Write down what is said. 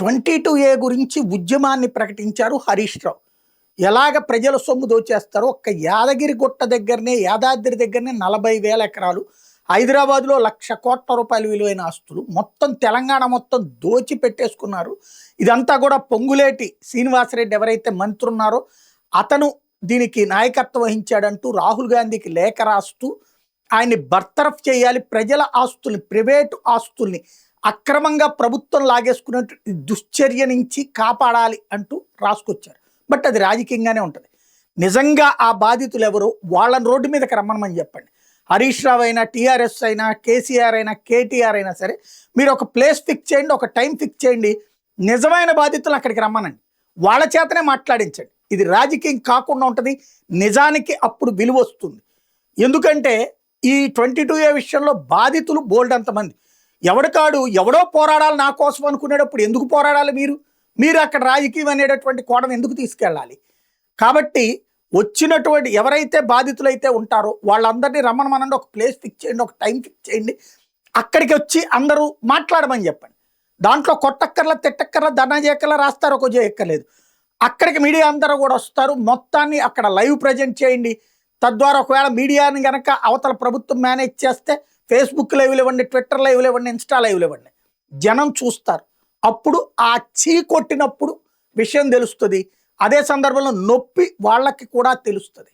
22A గురించి ఉద్యమాన్ని ప్రకటించారు హరీష్ రావు. ఎలాగ ప్రజల సొమ్ము దోచేస్తారో ఒక్క యాదగిరి గుట్ట దగ్గరనే, యాదాద్రి దగ్గరనే 40,000 ఎకరాలు, హైదరాబాద్లో 1,00,000 కోట్ల రూపాయల విలువైన ఆస్తులు, మొత్తం తెలంగాణ మొత్తం దోచి పెట్టేసుకున్నారు. ఇదంతా కూడా పొంగులేటి శ్రీనివాసరెడ్డి ఎవరైతే మంత్రి ఉన్నారో అతను దీనికి నాయకత్వం వహించాడంటూ రాహుల్ గాంధీకి లేఖ రాస్తూ ఆయన్ని బర్తరఫ్ చేయాలి, ప్రజల ఆస్తుల్ని, ప్రైవేటు ఆస్తుల్ని అక్రమంగా ప్రభుత్వం లాగేసుకునే దుశ్చర్య నుంచి కాపాడాలి అంటూ రాసుకొచ్చారు. బట్ అది రాజకీయంగానే ఉంటుంది. నిజంగా ఆ బాధితులు ఎవరు, వాళ్ళని రోడ్డు మీదకి రమ్మనమని చెప్పండి. హరీష్ రావు అయినా, టీఆర్ఎస్ అయినా, కేసీఆర్ అయినా, కేటీఆర్ అయినా సరే, మీరు ఒక ప్లేస్ ఫిక్స్ చేయండి, ఒక టైం ఫిక్స్ చేయండి, నిజమైన బాధితులు అక్కడికి రమ్మనండి, వాళ్ళ చేతనే మాట్లాడించండి. ఇది రాజకీయం కాకుండా ఉంటుంది, నిజానికి అప్పుడు విలువ వస్తుంది. ఎందుకంటే ఈ 22A విషయంలో బాధితులు బోల్డ్ అంతమంది. ఎవడికాడు ఎవడో పోరాడాలి నా కోసం అనుకునేటప్పుడు ఎందుకు పోరాడాలి? మీరు అక్కడ రాజకీయం అనేటటువంటి కోణం ఎందుకు తీసుకెళ్ళాలి? కాబట్టి వచ్చినటువంటి ఎవరైతే బాధితులైతే ఉంటారో వాళ్ళందరినీ రమ్మనమనండి, ఒక ప్లేస్ ఫిక్స్ చేయండి, ఒక టైం ఫిక్స్ చేయండి, అక్కడికి వచ్చి అందరూ మాట్లాడమని చెప్పండి. దాంట్లో కొట్టక్కర్లా, తిట్టక్కర్లా, ధర్నా చేయక్కర్లా, రాస్తారు ఒక చేయక్కర్లేదు. అక్కడికి మీడియా అందరూ కూడా వస్తారు, మొత్తాన్ని అక్కడ లైవ్ ప్రజెంట్ చేయండి. తద్వారా ఒకవేళ మీడియాని కనుక అవతల ప్రభుత్వం మేనేజ్ చేస్తే ఫేస్బుక్ లైవ్లు ఇవ్వండి, ట్విట్టర్ లైవ్లు ఇవ్వండి, ఇన్స్టా లైవ్లు ఇవ్వండి, జనం చూస్తారు. అప్పుడు ఆ చీ కొట్టినప్పుడు విషయం తెలుస్తుంది. అదే సందర్భంలో నొప్పి వాళ్ళకి కూడా తెలుస్తుంది.